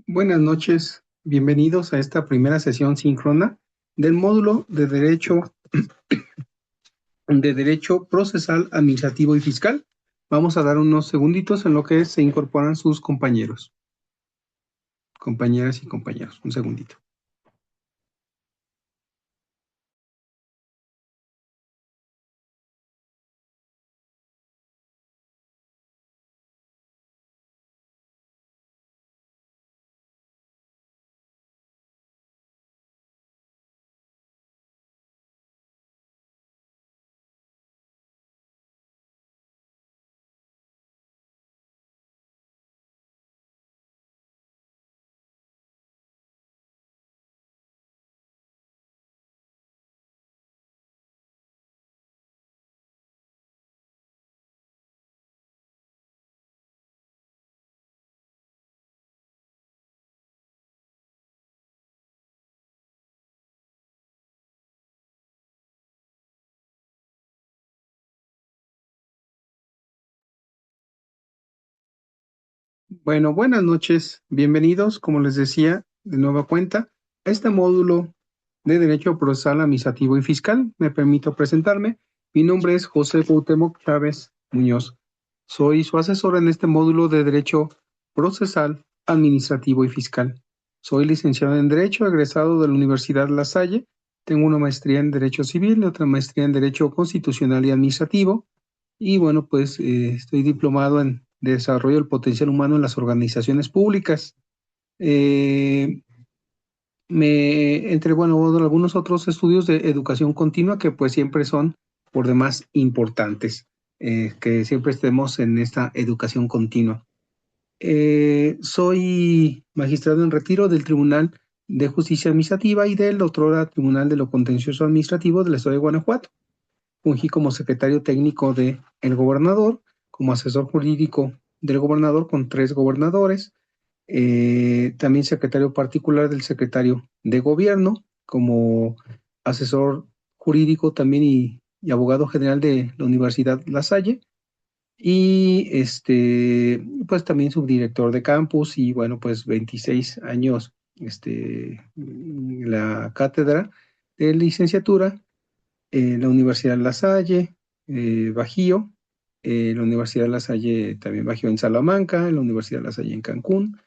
Buenas noches, bienvenidos a esta primera sesión síncrona del módulo de Derecho Procesal, Administrativo y Fiscal. Vamos a dar unos segunditos en lo que se incorporan sus compañeros, compañeras y compañeros. Un segundito. Bueno, buenas noches, bienvenidos, como les decía, de nueva cuenta, a este módulo de Derecho Procesal, Administrativo y Fiscal. Me permito presentarme. Mi nombre es José Cuauhtémoc Chávez Muñoz. Soy su asesor en este módulo de Derecho Procesal, Administrativo y Fiscal. Soy licenciado en Derecho, egresado de la Universidad La Salle. Tengo una maestría en Derecho Civil y otra maestría en Derecho Constitucional y Administrativo. Y bueno, pues estoy diplomado en Desarrollo del Potencial Humano en las Organizaciones Públicas. Eh, entre, bueno, algunos otros estudios de educación continua que pues siempre son por demás importantes, que siempre estemos en esta educación continua. Soy magistrado en retiro del Tribunal de Justicia Administrativa y del otrora Tribunal de lo Contencioso Administrativo del Estado de Guanajuato. Fungí como secretario técnico del gobernador, como asesor jurídico del gobernador con 3 gobernadores, también secretario particular del secretario de gobierno, como asesor jurídico también y abogado general de la Universidad La Salle, y pues también subdirector de campus y bueno, pues 26 años la cátedra de licenciatura en la Universidad La Salle, Bajío, la Universidad La Salle también Bajío en Salamanca, en la Universidad La Salle en Cancún,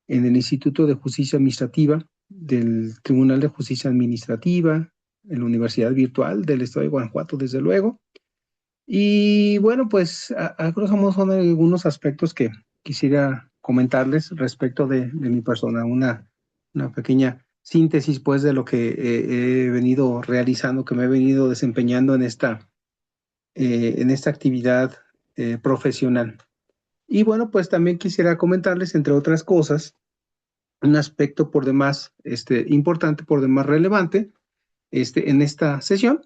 en el Instituto de Justicia Administrativa del Tribunal de Justicia Administrativa, en la Universidad Virtual del Estado de Guanajuato, desde luego. Y bueno, pues a grosso modo son algunos aspectos que quisiera comentarles respecto de mi persona, una pequeña síntesis pues de lo que he venido realizando, que me he venido desempeñando en esta actividad profesional. Y bueno, pues también quisiera comentarles, entre otras cosas, un aspecto por demás importante, por demás relevante en esta sesión,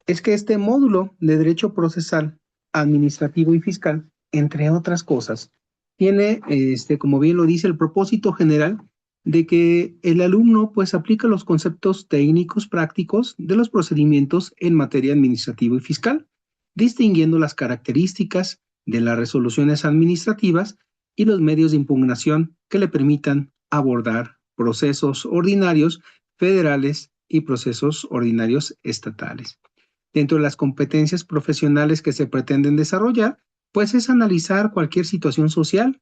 es que este módulo de Derecho Procesal, Administrativo y Fiscal, entre otras cosas, tiene, como bien lo dice, el propósito general de que el alumno pues aplica los conceptos técnicos prácticos de los procedimientos en materia administrativa y fiscal, distinguiendo las características de las resoluciones administrativas y los medios de impugnación que le permitan abordar procesos ordinarios federales y procesos ordinarios estatales. Dentro de las competencias profesionales que se pretenden desarrollar, pues es analizar cualquier situación social,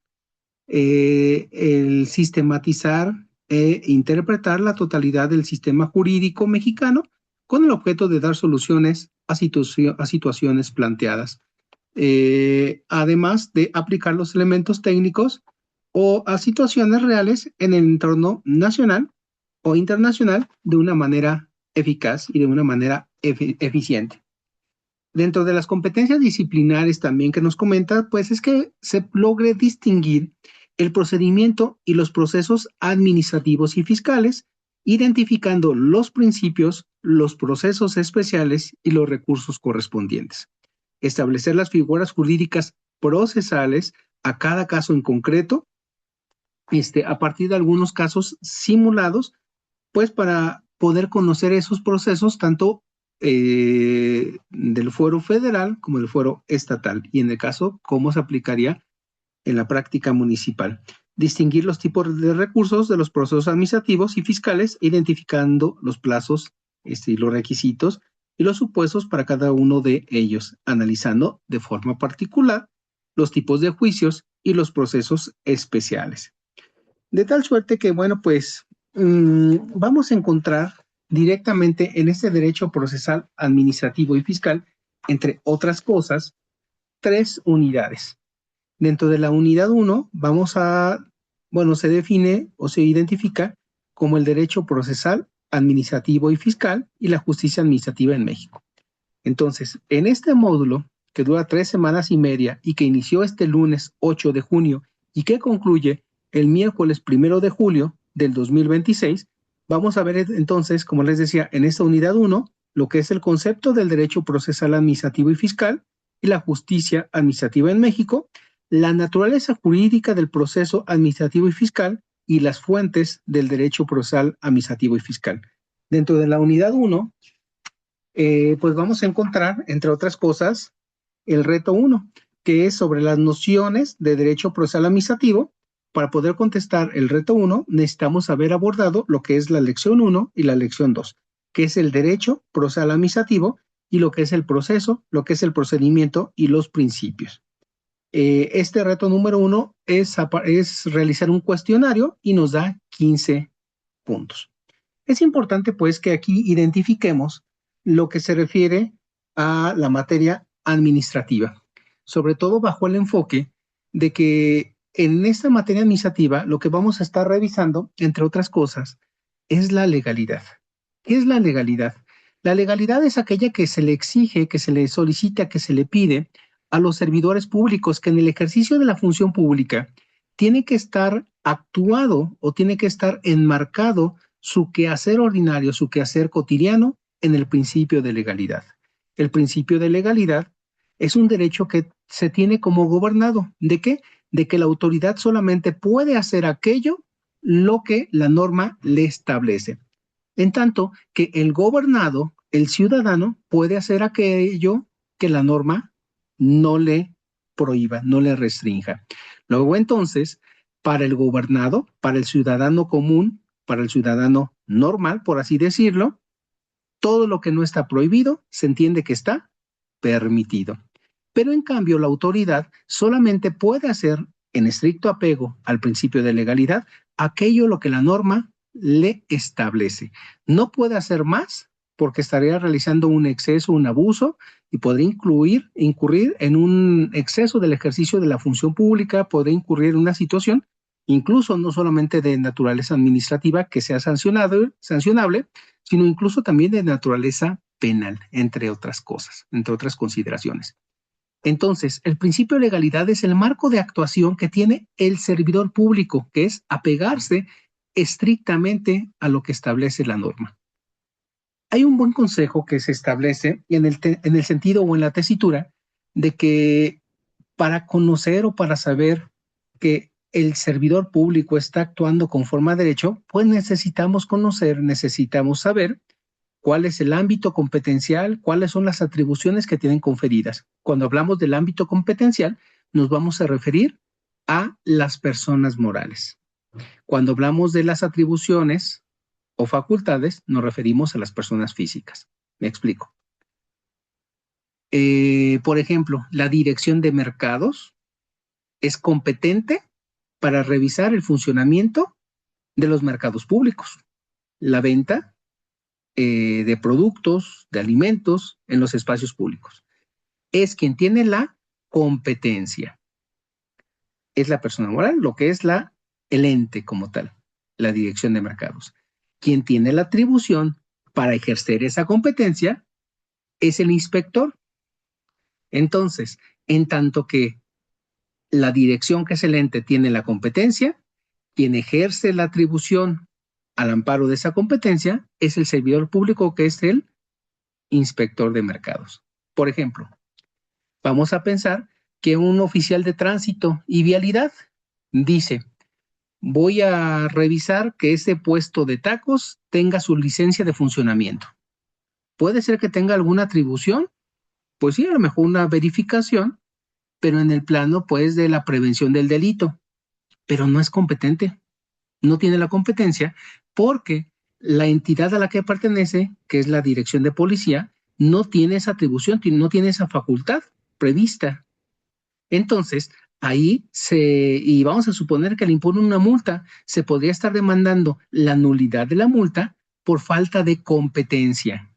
el sistematizar e interpretar la totalidad del sistema jurídico mexicano con el objeto de dar soluciones a situaciones planteadas. Además de aplicar los elementos técnicos o a situaciones reales en el entorno nacional o internacional de una manera eficaz y de una manera eficiente. Dentro de las competencias disciplinares también que nos comenta, pues es que se logre distinguir el procedimiento y los procesos administrativos y fiscales, identificando los principios, los procesos especiales y los recursos correspondientes. Establecer las figuras jurídicas procesales a cada caso en concreto, a partir de algunos casos simulados, pues para poder conocer esos procesos tanto del fuero federal como del fuero estatal y en el caso cómo se aplicaría en la práctica municipal. distinguir los tipos de recursos de los procesos administrativos y fiscales, identificando los plazos y los requisitos y los supuestos para cada uno de ellos, analizando de forma particular los tipos de juicios y los procesos especiales. De tal suerte que, bueno, pues vamos a encontrar directamente en este derecho procesal administrativo y fiscal, entre otras cosas, 3 unidades. Dentro de la unidad 1 se define o se identifica como el derecho procesal, administrativo y fiscal y la justicia administrativa en México. Entonces, en este módulo, que dura 3 semanas y media y que inició este lunes 8 de junio y que concluye el miércoles 1 de julio del 2026, vamos a ver entonces, como les decía, en esta unidad 1, lo que es el concepto del derecho procesal administrativo y fiscal y la justicia administrativa en México, la naturaleza jurídica del proceso administrativo y fiscal y las fuentes del derecho procesal administrativo y fiscal. Dentro de la unidad 1, pues vamos a encontrar, entre otras cosas, el reto 1, que es sobre las nociones de derecho procesal administrativo. Para poder contestar el reto 1, necesitamos haber abordado lo que es la lección 1 y la lección 2, que es el derecho procesal administrativo y lo que es el proceso, lo que es el procedimiento y los principios. Este reto número 1 es realizar un cuestionario y nos da 15 puntos. Es importante, pues, que aquí identifiquemos lo que se refiere a la materia administrativa, sobre todo bajo el enfoque de que en esta materia administrativa lo que vamos a estar revisando, entre otras cosas, es la legalidad. ¿Qué es la legalidad? La legalidad es aquella que se le exige, que se le solicita, que se le pide a los servidores públicos que en el ejercicio de la función pública tiene que estar actuado o tiene que estar enmarcado su quehacer ordinario, su quehacer cotidiano en el principio de legalidad. El principio de legalidad es un derecho que se tiene como gobernado. ¿De qué? De que la autoridad solamente puede hacer aquello lo que la norma le establece. En tanto que el gobernado, el ciudadano, puede hacer aquello que la norma no le prohíba, no le restrinja. Luego, entonces, para el gobernado, para el ciudadano común, para el ciudadano normal, por así decirlo, todo lo que no está prohibido se entiende que está permitido. Pero en cambio, la autoridad solamente puede hacer, en estricto apego al principio de legalidad, aquello lo que la norma le establece. No puede hacer más porque estaría realizando un exceso, un abuso y podría incurrir en un exceso del ejercicio de la función pública, podría incurrir en una situación, incluso no solamente de naturaleza administrativa que sea sancionable, sino incluso también de naturaleza penal, entre otras cosas, entre otras consideraciones. Entonces, el principio de legalidad es el marco de actuación que tiene el servidor público, que es apegarse estrictamente a lo que establece la norma. Hay un buen consejo que se establece en el sentido o en la tesitura de que para conocer o para saber que el servidor público está actuando conforme a derecho, pues necesitamos conocer, necesitamos saber cuál es el ámbito competencial, cuáles son las atribuciones que tienen conferidas. Cuando hablamos del ámbito competencial, nos vamos a referir a las personas morales. Cuando hablamos de las atribuciones o facultades, nos referimos a las personas físicas. Me explico. Por ejemplo, la dirección de mercados es competente para revisar el funcionamiento de los mercados públicos, la venta de productos, de alimentos en los espacios públicos. Es quien tiene la competencia. Es la persona moral, lo que es el ente como tal, la dirección de mercados. Quien tiene la atribución para ejercer esa competencia es el inspector. Entonces, en tanto que la dirección, que es el ente, tiene la competencia, quien ejerce la atribución al amparo de esa competencia es el servidor público, que es el inspector de mercados. Por ejemplo, vamos a pensar que un oficial de tránsito y vialidad dice: voy a revisar que ese puesto de tacos tenga su licencia de funcionamiento. ¿Puede ser que tenga alguna atribución? Pues sí, a lo mejor una verificación, pero en el plano, pues, de la prevención del delito. pero no es competente, no tiene la competencia porque la entidad a la que pertenece, que es la dirección de policía, no tiene esa atribución, no tiene esa facultad prevista. Entonces, y vamos a suponer que le imponen una multa, se podría estar demandando la nulidad de la multa por falta de competencia.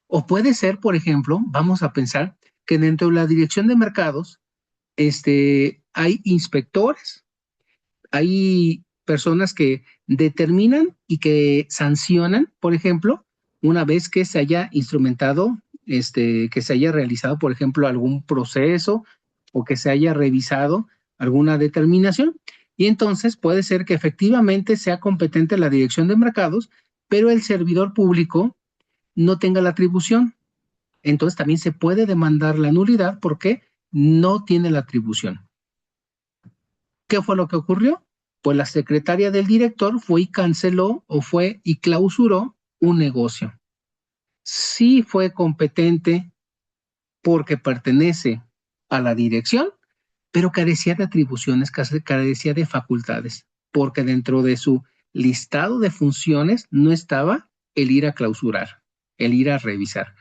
O puede ser, por ejemplo, vamos a pensar que dentro de la dirección de mercados, hay inspectores, hay personas que determinan y que sancionan, por ejemplo, una vez que se haya instrumentado, que se haya realizado, por ejemplo, algún proceso o que se haya revisado alguna determinación. Y entonces puede ser que efectivamente sea competente la dirección de mercados, pero el servidor público no tenga la atribución. Entonces también se puede demandar la nulidad porque no tiene la atribución. ¿Qué fue lo que ocurrió? Pues la secretaria del director fue y canceló o fue y clausuró un negocio. Sí fue competente porque pertenece a la dirección, pero carecía de atribuciones, carecía de facultades, porque dentro de su listado de funciones no estaba el ir a clausurar, el ir a revisar,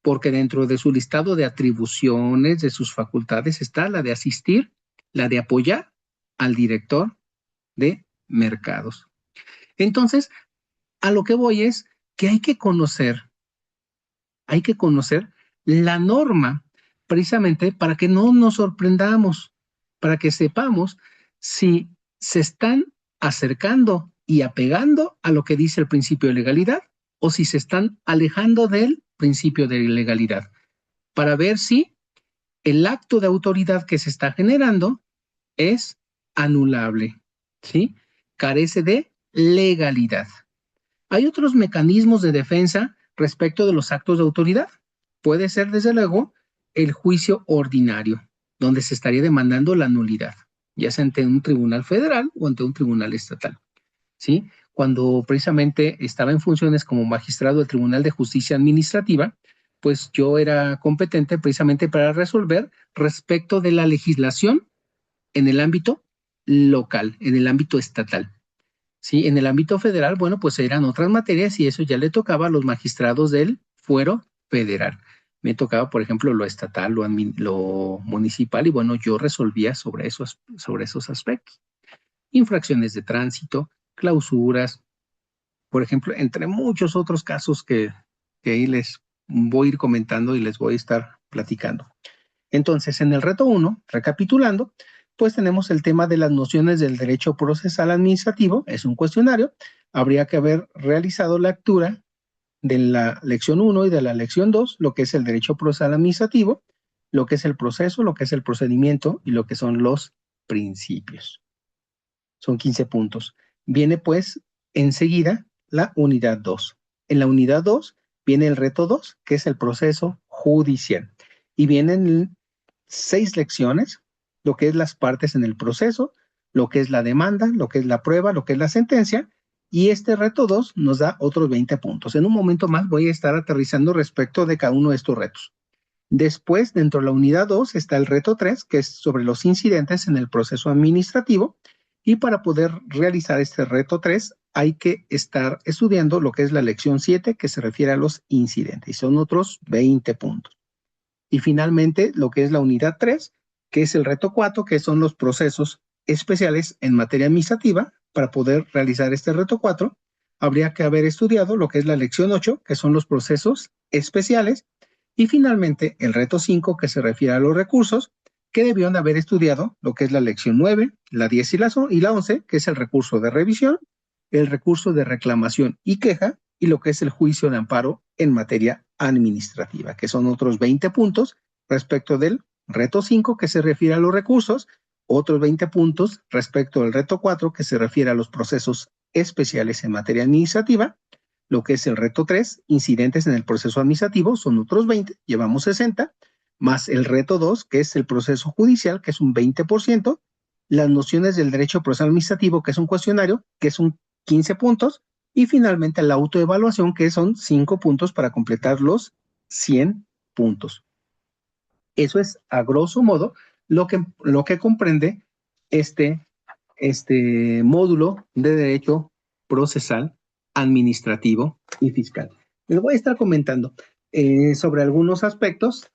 porque dentro de su listado de atribuciones, de sus facultades, está la de asistir, la de apoyar al director de mercados. Entonces, a lo que voy es que hay que conocer la norma precisamente para que no nos sorprendamos, para que sepamos si se están acercando y apegando a lo que dice el principio de legalidad o si se están alejando del principio de legalidad, para ver si el acto de autoridad que se está generando es anulable, ¿sí? Carece de legalidad. Hay otros mecanismos de defensa respecto de los actos de autoridad. Puede ser, desde luego, el juicio ordinario, donde se estaría demandando la nulidad, ya sea ante un tribunal federal o ante un tribunal estatal, ¿sí? Cuando precisamente estaba en funciones como magistrado del Tribunal de Justicia Administrativa, pues yo era competente precisamente para resolver respecto de la legislación en el ámbito local, en el ámbito estatal. Sí, en el ámbito federal, bueno, pues eran otras materias y eso ya le tocaba a los magistrados del fuero federal. Me tocaba, por ejemplo, lo estatal, lo municipal, y bueno, yo resolvía sobre esos aspectos. Infracciones de tránsito, clausuras, por ejemplo, entre muchos otros casos que ahí les voy a ir comentando y les voy a estar platicando. Entonces, en el reto 1, recapitulando, pues tenemos el tema de las nociones del derecho procesal administrativo, es un cuestionario, habría que haber realizado la lectura de la lección 1 y de la lección 2, lo que es el derecho procesal administrativo, lo que es el proceso, lo que es el procedimiento y lo que son los principios. Son 15 puntos. Viene pues enseguida la unidad 2. En la unidad 2 viene el reto 2, que es el proceso judicial. Y vienen 6 lecciones, lo que es las partes en el proceso, lo que es la demanda, lo que es la prueba, lo que es la sentencia, y este reto 2 nos da otros 20 puntos. En un momento más voy a estar aterrizando respecto de cada uno de estos retos. Después, dentro de la unidad 2 está el reto 3, que es sobre los incidentes en el proceso administrativo, y para poder realizar este reto 3 hay que estar estudiando lo que es la lección 7, que se refiere a los incidentes, y son otros 20 puntos. Y finalmente, lo que es la unidad 3, que es el reto 4, que son los procesos especiales en materia administrativa. Para poder realizar este reto 4, habría que haber estudiado lo que es la lección 8, que son los procesos especiales. Y finalmente, el reto 5, que se refiere a los recursos, que debieron de haber estudiado lo que es la lección 9, la 10 y la 11, que es el recurso de revisión, el recurso de reclamación y queja, y lo que es el juicio de amparo en materia administrativa, que son otros 20 puntos respecto del reto 5, que se refiere a los recursos, otros 20 puntos respecto del reto 4, que se refiere a los procesos especiales en materia administrativa, lo que es el reto 3, incidentes en el proceso administrativo, son otros 20, llevamos 60, más el reto 2, que es el proceso judicial, que es un 20%, las nociones del derecho procesal administrativo, que es un cuestionario, que es un 15 puntos, y finalmente la autoevaluación, que son 5 puntos para completar los 100 puntos. Eso es, a grosso modo, lo que comprende este este módulo de Derecho Procesal, Administrativo y Fiscal. Les voy a estar comentando sobre algunos aspectos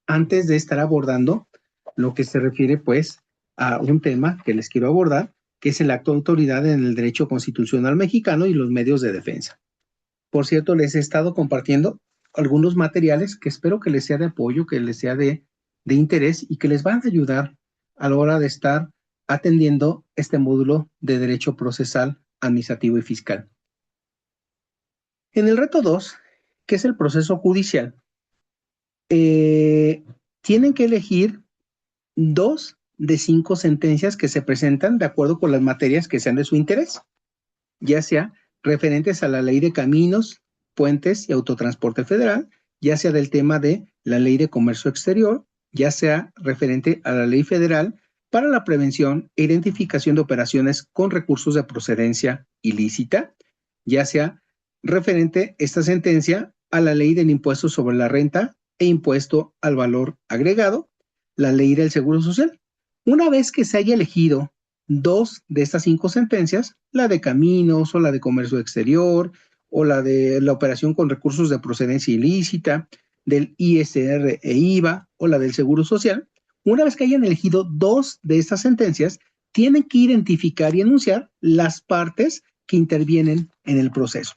antes de estar abordando lo que se refiere pues a un tema que les quiero abordar, que es el acto de autoridad en el derecho constitucional mexicano y los medios de defensa. Por cierto, les he estado compartiendo algunos materiales que espero que les sea de apoyo, que les sea de interés y que les van a ayudar a la hora de estar atendiendo este módulo de derecho procesal, administrativo y fiscal. En el reto 2, que es el proceso judicial, tienen que elegir 2 de 5 sentencias que se presentan de acuerdo con las materias que sean de su interés, ya sea referentes a la ley de caminos, puentes y autotransporte federal, ya sea del tema de la ley de comercio exterior, ya sea referente a la ley federal para la prevención e identificación de operaciones con recursos de procedencia ilícita, ya sea referente esta sentencia a la ley del impuesto sobre la renta e impuesto al valor agregado, la ley del seguro social. Una vez que se haya elegido 2 de estas 5 sentencias, la de caminos o la de comercio exterior o la de la operación con recursos de procedencia ilícita, del ISR e IVA o la del seguro social, una vez que hayan elegido 2 de estas sentencias, tienen que identificar y enunciar las partes que intervienen en el proceso.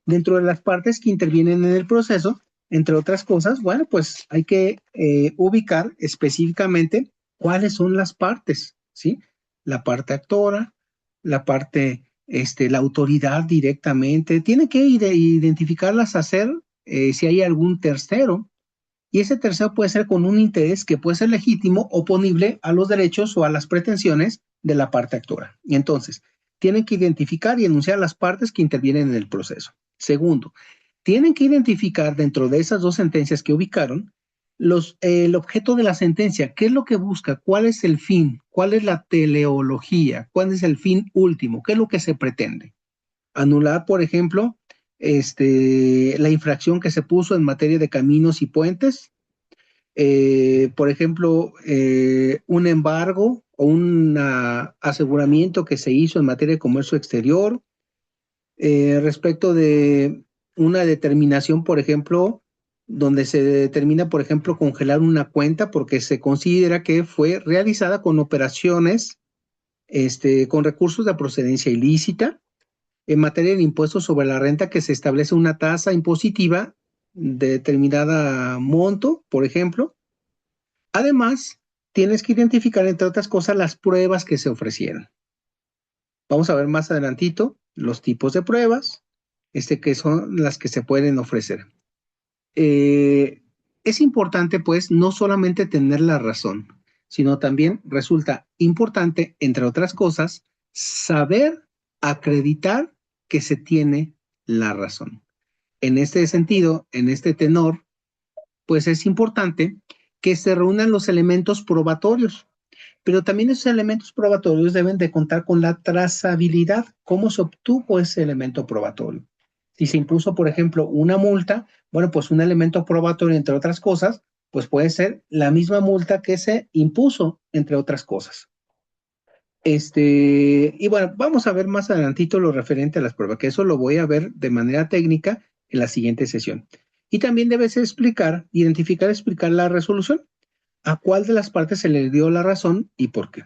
Dentro de las partes que intervienen en el proceso, entre otras cosas, bueno, pues hay que ubicar específicamente cuáles son las partes, ¿sí? La parte actora, la parte, la autoridad directamente, tiene que identificarlas, hacer si hay algún tercero, y ese tercero puede ser con un interés que puede ser legítimo, oponible a los derechos o a las pretensiones de la parte actora. Y entonces, tienen que identificar y enunciar las partes que intervienen en el proceso. Segundo, tienen que identificar dentro de esas 2 sentencias que ubicaron el objeto de la sentencia, qué es lo que busca, cuál es el fin, cuál es la teleología, cuál es el fin último, qué es lo que se pretende. Anular, por ejemplo, la infracción que se puso en materia de caminos y puentes, por ejemplo, un embargo o un aseguramiento que se hizo en materia de comercio exterior, respecto de una determinación, por ejemplo, donde se determina, por ejemplo, congelar una cuenta porque se considera que fue realizada con operaciones con recursos de procedencia ilícita. En materia de impuestos sobre la renta, que se establece una tasa impositiva de determinada monto, por ejemplo. Además, tienes que identificar, entre otras cosas, las pruebas que se ofrecieron. Vamos a ver más adelantito los tipos de pruebas, que son las que se pueden ofrecer. Es importante, pues, no solamente tener la razón, sino también resulta importante, entre otras cosas, saber acreditar que se tiene la razón. En este sentido, en este tenor, pues es importante que se reúnan los elementos probatorios, pero también esos elementos probatorios deben de contar con la trazabilidad, cómo se obtuvo ese elemento probatorio. Si se impuso, por ejemplo, una multa, bueno, pues un elemento probatorio, entre otras cosas, pues puede ser la misma multa que se impuso, entre otras cosas. Y bueno, vamos a ver más adelantito lo referente a las pruebas, que eso lo voy a ver de manera técnica en la siguiente sesión. Y también debes explicar, identificar, explicar la resolución, a cuál de las partes se le dio la razón y por qué.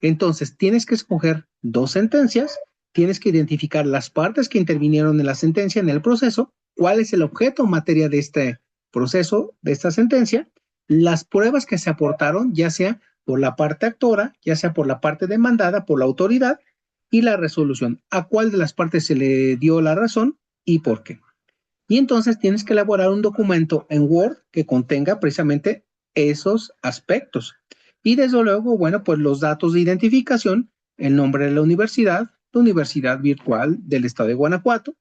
Entonces, tienes que escoger 2 sentencias, tienes que identificar las partes que intervinieron en la sentencia, en el proceso, cuál es el objeto o materia de este proceso, de esta sentencia, las pruebas que se aportaron, ya sea por la parte actora, ya sea por la parte demandada, por la autoridad, y la resolución, a cuál de las partes se le dio la razón y por qué. Y entonces tienes que elaborar un documento en Word que contenga precisamente esos aspectos. Y desde luego, bueno, pues los datos de identificación, el nombre de la Universidad Virtual del Estado de Guanajuato,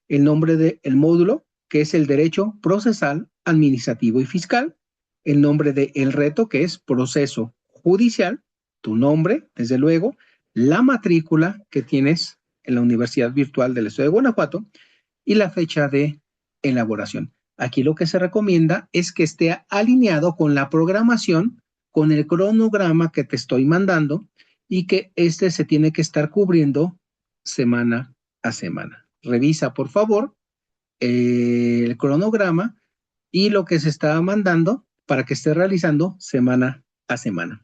el nombre del módulo, que es el Derecho Procesal, Administrativo y Fiscal, el nombre del reto, que es Proceso Judicial, tu nombre, desde luego, la matrícula que tienes en la Universidad Virtual del Estado de Guanajuato y la fecha de elaboración. Aquí lo que se recomienda es que esté alineado con la programación, con el cronograma que te estoy mandando y que este se tiene que estar cubriendo semana a semana. Revisa, por favor, el cronograma y lo que se está mandando para que esté realizando semana a semana.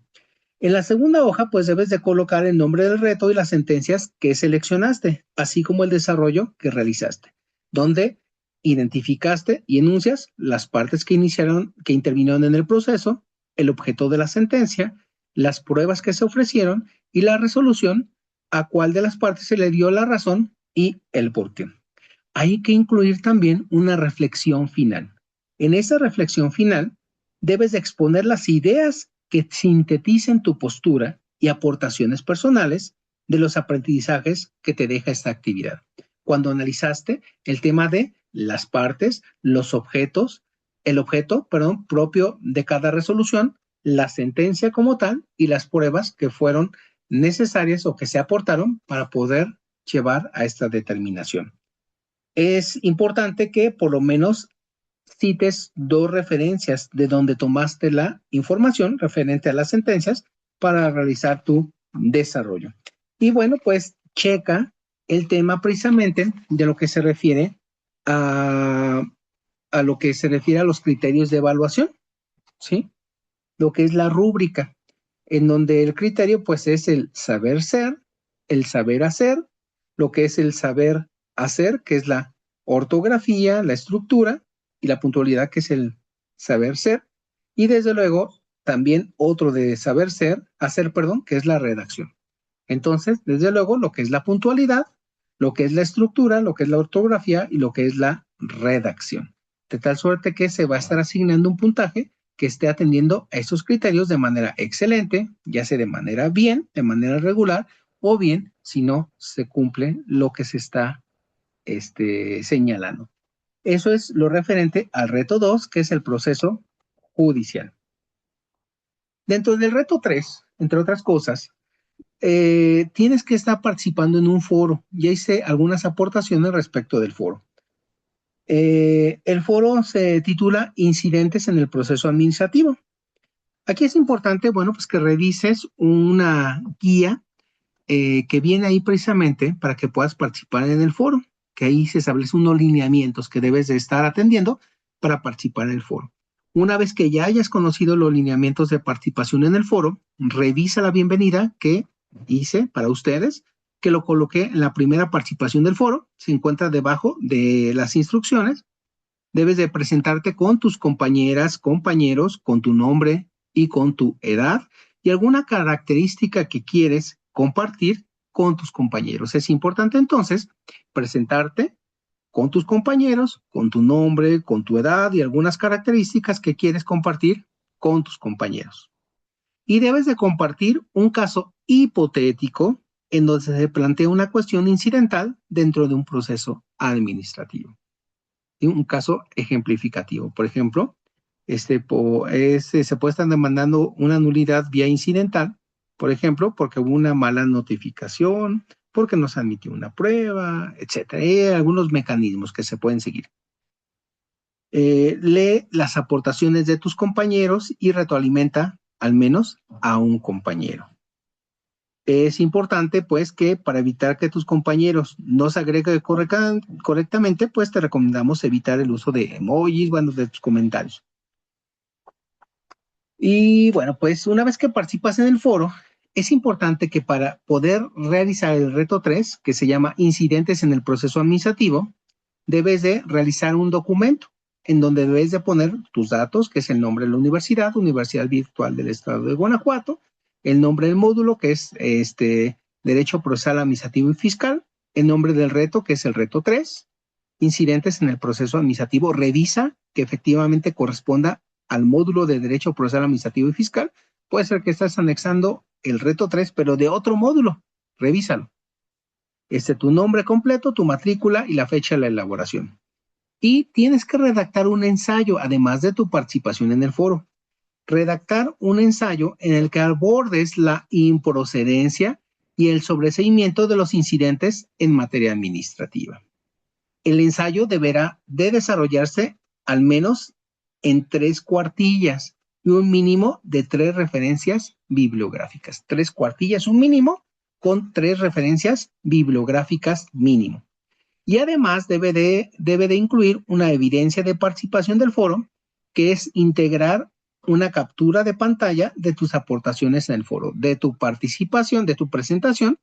En la segunda hoja, pues debes de colocar el nombre del reto y las sentencias que seleccionaste, así como el desarrollo que realizaste, donde identificaste y enuncias las partes que intervinieron en el proceso, el objeto de la sentencia, las pruebas que se ofrecieron y la resolución, a cuál de las partes se le dio la razón y el por qué. Hay que incluir también una reflexión final. En esa reflexión final, debes de exponer las ideas que sinteticen tu postura y aportaciones personales de los aprendizajes que te deja esta actividad. Cuando analizaste el tema de las partes, los objetos, el objeto, propio de cada resolución, la sentencia como tal y las pruebas que fueron necesarias o que se aportaron para poder llevar a esta determinación. Es importante que por lo menos cites 2 referencias de donde tomaste la información referente a las sentencias para realizar tu desarrollo. Y bueno, pues checa el tema precisamente de lo que se refiere a lo que se refiere a los criterios de evaluación, ¿sí? Lo que es la rúbrica, en donde el criterio pues es el saber ser, el saber hacer, lo que es el saber hacer, que es la ortografía, la estructura, y la puntualidad, que es el saber ser, y desde luego también otro de saber ser, hacer, perdón, que es la redacción. Entonces, desde luego, lo que es la puntualidad, lo que es la estructura, lo que es la ortografía y lo que es la redacción. De tal suerte que se va a estar asignando un puntaje que esté atendiendo a estos criterios de manera excelente, ya sea de manera bien, de manera regular, o bien si no se cumple lo que se está señalando. Eso es lo referente al reto 2, que es el proceso judicial. Dentro del reto 3, entre otras cosas, tienes que estar participando en un foro. Ya hice algunas aportaciones respecto del foro. El foro se titula Incidentes en el proceso administrativo. Aquí es importante, bueno, pues que revises una guía que viene ahí precisamente para que puedas participar en el foro, que ahí se establecen unos lineamientos que debes de estar atendiendo para participar en el foro. Una vez que ya hayas conocido los lineamientos de participación en el foro, revisa la bienvenida que hice para ustedes, que lo coloqué en la primera participación del foro, se encuentra debajo de las instrucciones. Debes de presentarte con tus compañeras, compañeros, con tu nombre y con tu edad y alguna característica que quieres compartir con tus compañeros. Es importante entonces presentarte con tus compañeros, con tu nombre, con tu edad y algunas características que quieres compartir con tus compañeros. Y debes de compartir un caso hipotético en donde se plantea una cuestión incidental dentro de un proceso administrativo. Un caso ejemplificativo. Por ejemplo, se puede estar demandando una nulidad vía incidental, por ejemplo, porque hubo una mala notificación, porque no se admitió una prueba, etcétera. Hay algunos mecanismos que se pueden seguir. Lee las aportaciones de tus compañeros y retroalimenta al menos a un compañero. Es importante, pues, que para evitar que tus compañeros no se agreguen correctamente, pues te recomendamos evitar el uso de emojis, bueno, de tus comentarios. Y bueno, pues una vez que participas en el foro, es importante que para poder realizar el reto 3, que se llama Incidentes en el proceso administrativo, debes de realizar un documento en donde debes de poner tus datos, que es el nombre de la universidad, Universidad Virtual del Estado de Guanajuato, el nombre del módulo, que es Derecho Procesal Administrativo y Fiscal, el nombre del reto, que es el reto 3, incidentes en el proceso administrativo, revisa que efectivamente corresponda al módulo de Derecho Procesal Administrativo y Fiscal. Puede ser que estás anexando el reto 3, pero de otro módulo, revísalo. Tu nombre completo, tu matrícula y la fecha de la elaboración. Y tienes que redactar un ensayo, además de tu participación en el foro. Redactar un ensayo en el que abordes la improcedencia y el sobreseimiento de los incidentes en materia administrativa. El ensayo deberá de desarrollarse al menos en 3 cuartillas y un mínimo de 3 referencias bibliográficas. 3 cuartillas, un mínimo, con 3 referencias bibliográficas mínimo. Y además debe de incluir una evidencia de participación del foro, que es integrar una captura de pantalla de tus aportaciones en el foro, de tu participación, de tu presentación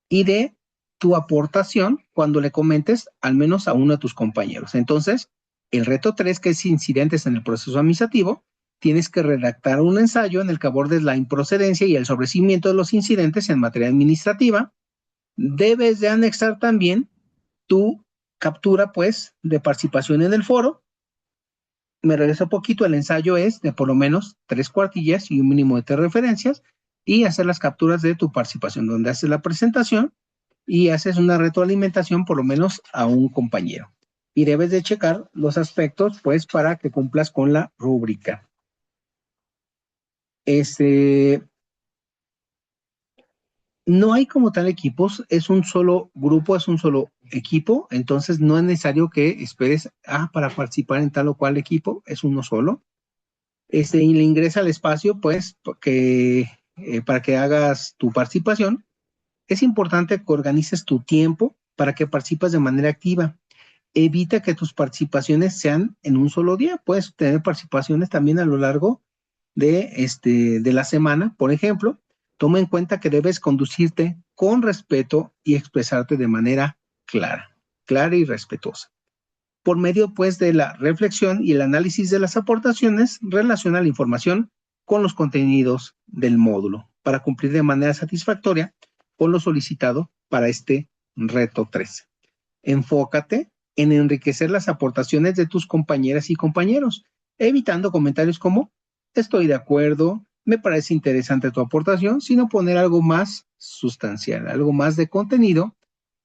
y de tu aportación cuando le comentes al menos a uno de tus compañeros. Entonces, el reto 3, que es incidentes en el proceso administrativo, tienes que redactar un ensayo en el que abordes la improcedencia y el sobreseimiento de los incidentes en materia administrativa. Debes de anexar también tu captura, pues, de participación en el foro. Me regreso un poquito, el ensayo es de por lo menos 3 cuartillas y un mínimo de 3 referencias, y hacer las capturas de tu participación, donde haces la presentación y haces una retroalimentación por lo menos a un compañero. Y debes de checar los aspectos, pues, para que cumplas con la rúbrica. No hay como tal equipos, es un solo grupo, es un solo equipo, entonces no es necesario que esperes para participar en tal o cual equipo, es uno solo. Y le ingresa al espacio, pues, para que hagas tu participación. Es importante que organices tu tiempo para que participes de manera activa. Evita que tus participaciones sean en un solo día. Puedes tener participaciones también a lo largo de la semana. Por ejemplo, toma en cuenta que debes conducirte con respeto y expresarte de manera clara y respetuosa. Por medio, pues, de la reflexión y el análisis de las aportaciones, relaciona la información con los contenidos del módulo para cumplir de manera satisfactoria con lo solicitado para este reto 3. Enfócate en enriquecer las aportaciones de tus compañeras y compañeros, evitando comentarios como estoy de acuerdo, me parece interesante tu aportación, sino poner algo más sustancial, algo más de contenido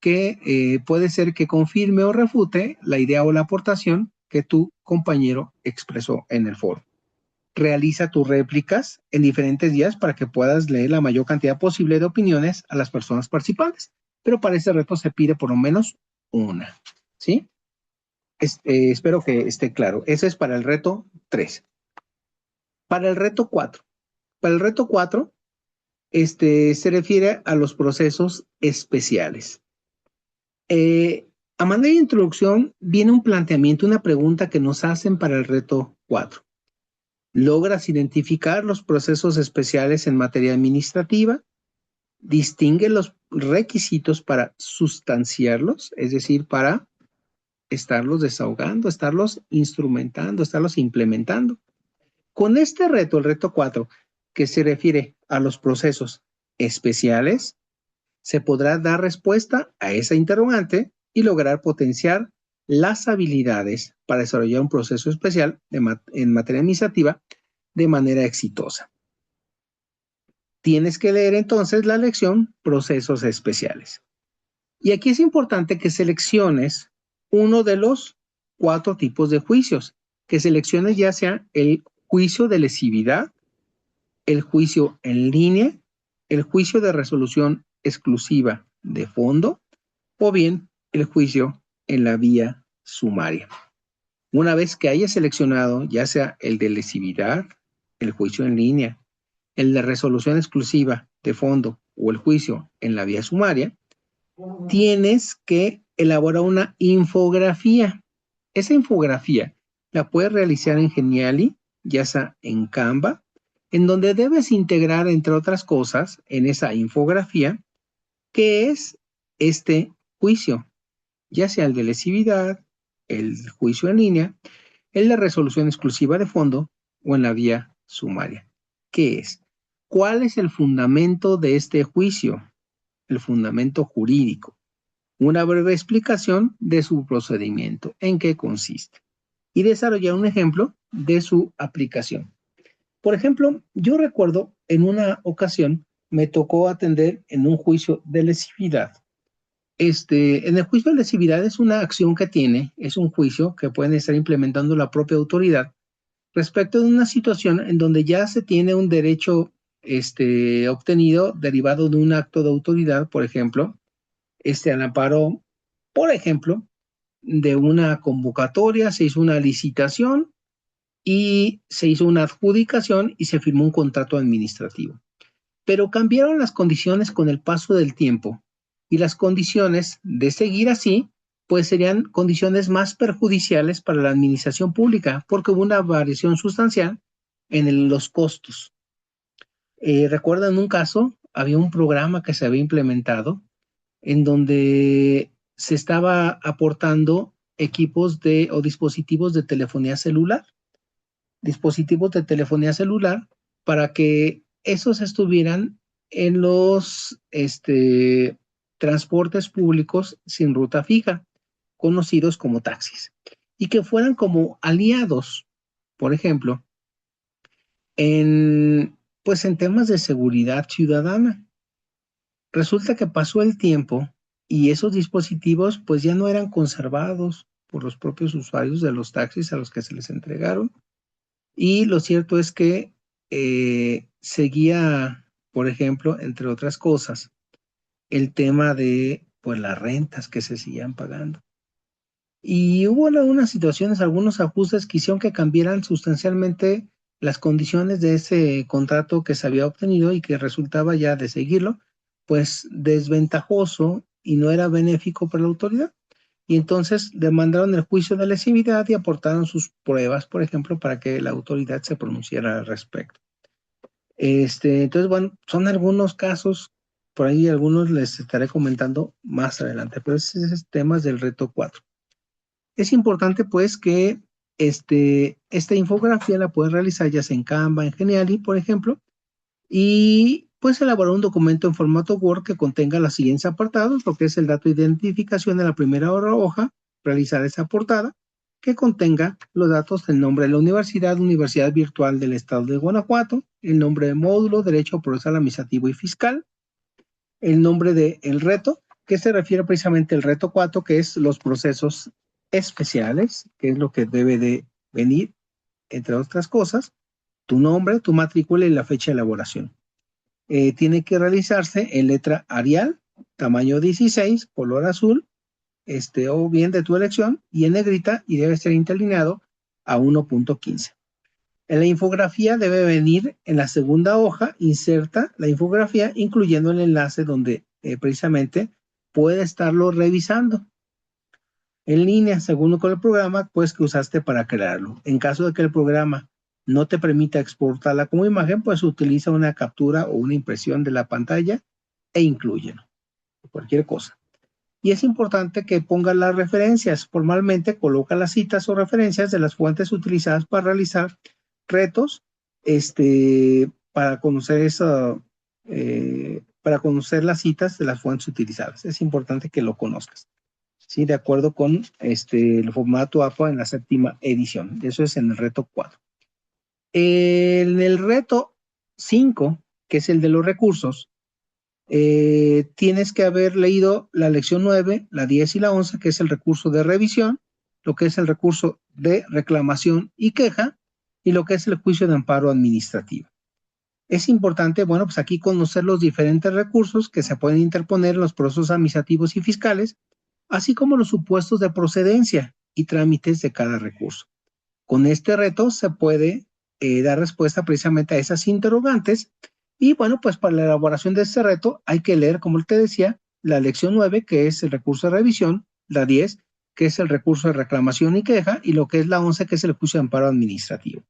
que puede ser que confirme o refute la idea o la aportación que tu compañero expresó en el foro. Realiza tus réplicas en diferentes días para que puedas leer la mayor cantidad posible de opiniones a las personas participantes, pero para este reto se pide por lo menos una, ¿sí? Espero que esté claro. Ese es para el reto 3. Para el reto 4. Para el reto 4, se refiere a los procesos especiales. A manera de introducción, viene un planteamiento, una pregunta que nos hacen para el reto 4. ¿Logras identificar los procesos especiales en materia administrativa? ¿Distingue los requisitos para sustanciarlos? Es decir, para estarlos desahogando, estarlos instrumentando, estarlos implementando. Con este reto, el reto 4, que se refiere a los procesos especiales, se podrá dar respuesta a esa interrogante y lograr potenciar las habilidades para desarrollar un proceso especial en materia administrativa de manera exitosa. Tienes que leer entonces la lección Procesos Especiales. Y aquí es importante que selecciones uno de los 4 tipos de juicios, que selecciones ya sea el juicio de lesividad, el juicio en línea, el juicio de resolución exclusiva de fondo o bien el juicio en la vía sumaria. Una vez que hayas seleccionado ya sea el de lesividad, el juicio en línea, el de resolución exclusiva de fondo o el juicio en la vía sumaria, tienes que elaborar una infografía. Esa infografía la puedes realizar en Geniali, ya sea en Canva, en donde debes integrar, entre otras cosas, en esa infografía, qué es este juicio, ya sea el de lesividad, el juicio en línea, el de resolución exclusiva de fondo o en la vía sumaria. ¿Qué es? ¿Cuál es el fundamento de este juicio? El fundamento jurídico. Una breve explicación de su procedimiento, en qué consiste, y desarrollar un ejemplo de su aplicación. Por ejemplo, yo recuerdo en una ocasión me tocó atender en un juicio de lesividad. En el juicio de lesividad es una acción que es un juicio que puede estar implementando la propia autoridad respecto de una situación en donde ya se tiene un derecho obtenido derivado de un acto de autoridad, por ejemplo, al amparo, por ejemplo, de una convocatoria, se hizo una licitación y se hizo una adjudicación y se firmó un contrato administrativo. pero cambiaron las condiciones con el paso del tiempo y las condiciones de seguir así pues serían condiciones más perjudiciales para la administración pública porque hubo una variación sustancial en los costos. ¿Recuerdan un caso? Había un programa que se había implementado en donde se estaba aportando equipos o dispositivos de telefonía celular, para que esos estuvieran en los transportes públicos sin ruta fija, conocidos como taxis, y que fueran como aliados, por ejemplo, pues en temas de seguridad ciudadana. Resulta que pasó el tiempo y esos dispositivos pues ya no eran conservados por los propios usuarios de los taxis a los que se les entregaron. Y lo cierto es que seguía, por ejemplo, entre otras cosas, el tema de pues las rentas que se seguían pagando. Y hubo algunas situaciones, algunos ajustes que hicieron que cambiaran sustancialmente las condiciones de ese contrato que se había obtenido y que resultaba ya de seguirlo, pues desventajoso y no era benéfico para la autoridad. Y entonces demandaron el juicio de lesividad y aportaron sus pruebas, por ejemplo, para que la autoridad se pronunciara al respecto. Entonces, bueno, son algunos casos, por ahí algunos les estaré comentando más adelante, pero ese es temas del reto 4. Es importante pues que esta infografía la puedes realizar ya sea en Canva, en Geniali, por ejemplo, y pues elaborar un documento en formato Word que contenga los siguientes apartados, lo que es el dato de identificación de la primera hoja, realizar esa portada, que contenga los datos del nombre de la universidad, Universidad Virtual del Estado de Guanajuato, el nombre del módulo, Derecho Procesal Administrativo y Fiscal, el nombre del reto, que se refiere precisamente al reto 4, que es los procesos especiales, que es lo que debe de venir, entre otras cosas, tu nombre, tu matrícula y la fecha de elaboración. Tiene que realizarse en letra Arial, tamaño 16, color azul, o bien de tu elección, y en negrita, y debe ser interlineado a 1.15. En la infografía debe venir en la segunda hoja, inserta la infografía, incluyendo el enlace donde precisamente puede estarlo revisando en línea, según con el programa pues, que usaste para crearlo. En caso de que el programa no te permita exportarla como imagen, pues utiliza una captura o una impresión de la pantalla e inclúyelo, cualquier cosa. Y es importante que pongas las referencias. Formalmente coloca las citas o referencias de las fuentes utilizadas para realizar retos, para conocer para conocer las citas de las fuentes utilizadas. Es importante que lo conozcas, ¿sí? De acuerdo con el formato APA en la 7ª edición. Eso es en el reto 4. En el reto 5, que es el de los recursos, tienes que haber leído la lección 9, la 10 y la 11, que es el recurso de revisión, lo que es el recurso de reclamación y queja, y lo que es el juicio de amparo administrativo. Es importante, bueno, pues aquí conocer los diferentes recursos que se pueden interponer en los procesos administrativos y fiscales, así como los supuestos de procedencia y trámites de cada recurso. Con este reto se puede dar respuesta precisamente a esas interrogantes. Y bueno, pues para la elaboración de este reto hay que leer, como te decía, la lección 9, que es el recurso de revisión, la 10, que es el recurso de reclamación y queja, y lo que es la 11, que es el juicio de amparo administrativo.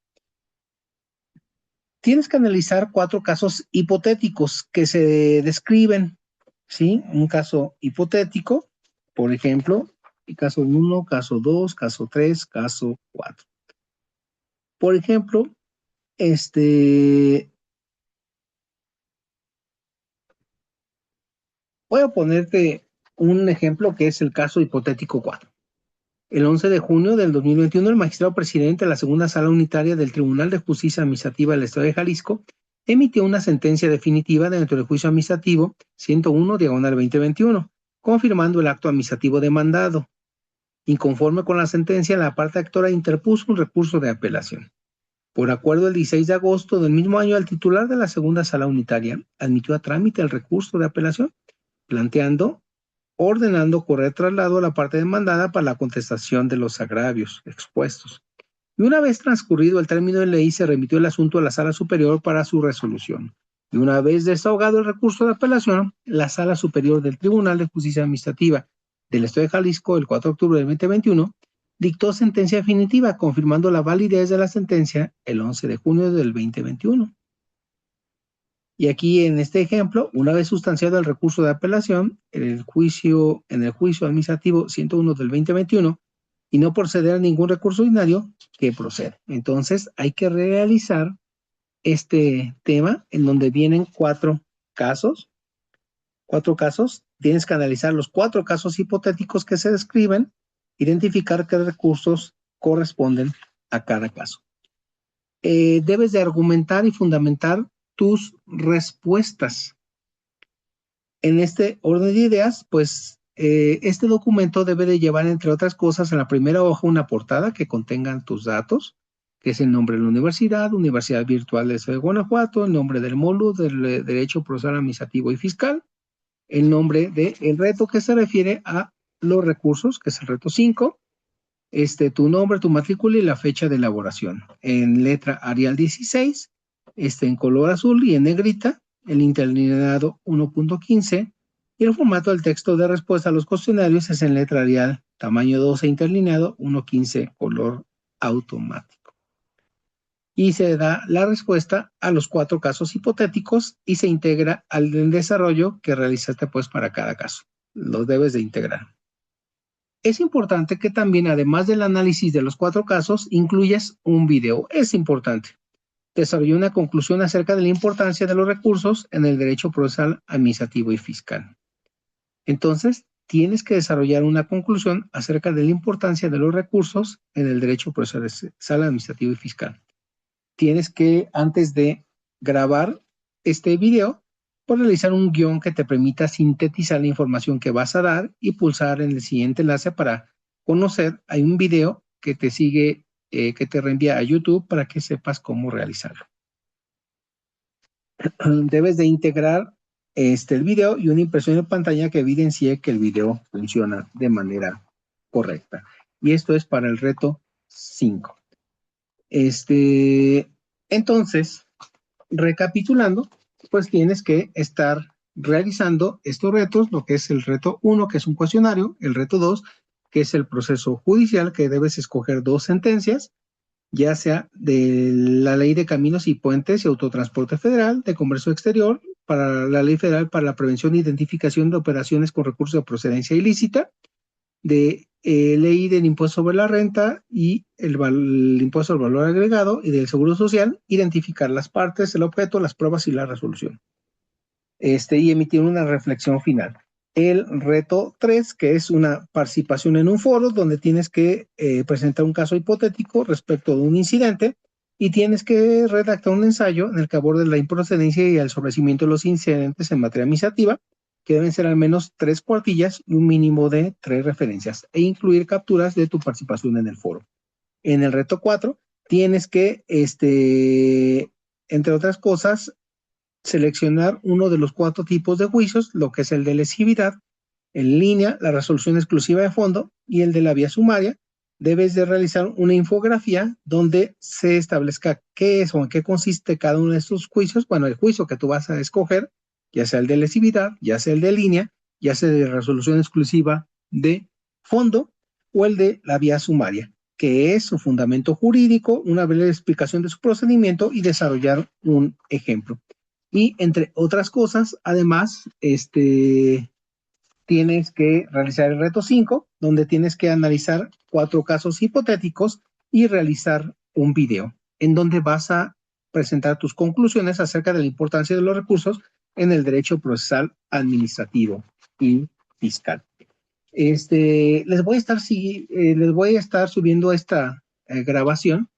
Tienes que analizar 4 casos hipotéticos que se describen, ¿sí? Un caso hipotético, por ejemplo, caso 1, caso 2, caso 3, caso 4. Por ejemplo, voy a ponerte un ejemplo que es el caso hipotético 4. El 11 de junio del 2021, el magistrado presidente de la segunda sala unitaria del Tribunal de Justicia Administrativa del Estado de Jalisco emitió una sentencia definitiva dentro del juicio administrativo 101/2021, confirmando el acto administrativo demandado. Inconforme con la sentencia, la parte actora interpuso un recurso de apelación. Por acuerdo, el 16 de agosto del mismo año, el titular de la segunda sala unitaria admitió a trámite el recurso de apelación, ordenando correr traslado a la parte demandada para la contestación de los agravios expuestos. Y una vez transcurrido el término de ley, se remitió el asunto a la Sala Superior para su resolución. Y una vez desahogado el recurso de apelación, la Sala Superior del Tribunal de Justicia Administrativa del Estado de Jalisco, el 4 de octubre del 2021, dictó sentencia definitiva, confirmando la validez de la sentencia el 11 de junio del 2021. Y aquí en este ejemplo, una vez sustanciado el recurso de apelación, en el juicio administrativo 101 del 2021, y no proceder a ningún recurso ordinario, que procede. Entonces, hay que realizar este tema en donde vienen cuatro casos. Tienes que analizar los 4 casos hipotéticos que se describen, identificar qué recursos corresponden a cada caso. Debes de argumentar y fundamentar tus respuestas. En este orden de ideas, pues este documento debe de llevar, entre otras cosas, en la primera hoja una portada que contengan tus datos, que es el nombre de la universidad, Universidad Virtual de Estado de Guanajuato, el nombre del módulo del Derecho Procesal Administrativo y Fiscal, el nombre del reto que se refiere a los recursos, que es el reto 5, tu nombre, tu matrícula y la fecha de elaboración. En letra Arial 16, en color azul y en negrita, el interlineado 1.15, y el formato del texto de respuesta a los cuestionarios es en letra Arial tamaño 12 interlineado 1.15 color automático. Y se da la respuesta a los 4 casos hipotéticos y se integra al desarrollo que realizaste pues para cada caso. Los debes de integrar. Es importante que también, además del análisis de los 4 casos, incluyas un video. Es importante. Desarrollé una conclusión acerca de la importancia de los recursos en el derecho procesal administrativo y fiscal. Entonces, tienes que desarrollar una conclusión acerca de la importancia de los recursos en el derecho procesal administrativo y fiscal. Tienes que, antes de grabar este video, por realizar un guión que te permita sintetizar la información que vas a dar y pulsar en el siguiente enlace para conocer. Hay un video que te sigue, que te reenvía a YouTube para que sepas cómo realizarlo. Debes de integrar el video y una impresión en pantalla que evidencie que el video funciona de manera correcta. Y esto es para el reto 5. Entonces, recapitulando, pues tienes que estar realizando estos retos, lo que es el reto 1, que es un cuestionario, el reto 2, que es el proceso judicial, que debes escoger 2 sentencias, ya sea de la Ley de Caminos y Puentes y Autotransporte Federal, de Comercio Exterior, para la Ley Federal para la Prevención e Identificación de Operaciones con Recursos de Procedencia Ilícita, de ley del impuesto sobre la renta y el impuesto al valor agregado y del seguro social, identificar las partes, el objeto, las pruebas y la resolución. Y emitir una reflexión final. El reto 3, que es una participación en un foro donde tienes que presentar un caso hipotético respecto de un incidente y tienes que redactar un ensayo en el que aborde la improcedencia y el sobrecimiento de los incidentes en materia administrativa, que deben ser al menos 3 cuartillas y un mínimo de 3 referencias, e incluir capturas de tu participación en el foro. En el reto 4, tienes que, entre otras cosas, seleccionar uno de los 4 tipos de juicios, lo que es el de lesividad, en línea, la resolución exclusiva de fondo y el de la vía sumaria. Debes de realizar una infografía donde se establezca qué es o en qué consiste cada uno de estos juicios. Bueno, el juicio que tú vas a escoger, ya sea el de lesividad, ya sea el de línea, ya sea de resolución exclusiva de fondo o el de la vía sumaria, que es su fundamento jurídico, una breve explicación de su procedimiento y desarrollar un ejemplo. Y entre otras cosas, además, tienes que realizar el reto 5, donde tienes que analizar 4 casos hipotéticos y realizar un video, en donde vas a presentar tus conclusiones acerca de la importancia de los recursos en el derecho procesal administrativo y fiscal. Les voy a estar subiendo esta grabación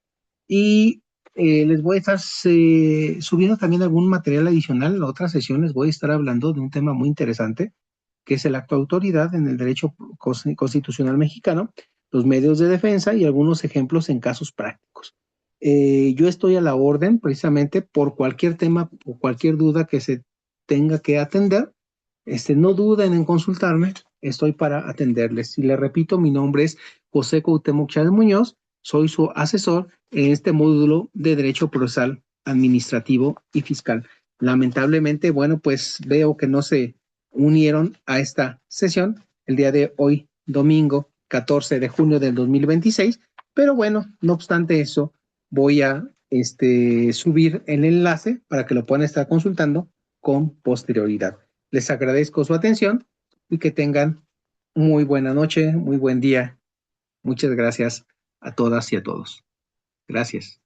y les voy a estar subiendo también algún material adicional. En la otra sesión les voy a estar hablando de un tema muy interesante, que es el acto de autoridad en el derecho constitucional mexicano, los medios de defensa y algunos ejemplos en casos prácticos. Yo estoy a la orden precisamente por cualquier tema o cualquier duda que se tenga que atender. No duden en consultarme, estoy para atenderles. Y les repito, mi nombre es José Cuauhtémoc Chávez Muñoz, soy su asesor en este módulo de Derecho Procesal Administrativo y Fiscal. lamentablemente, bueno, pues veo que no se unieron a esta sesión el día de hoy, domingo 14 de junio del 2026, pero bueno, no obstante eso, voy a subir el enlace para que lo puedan estar consultando con posterioridad. Les agradezco su atención y que tengan muy buena noche, muy buen día. Muchas gracias a todas y a todos. Gracias.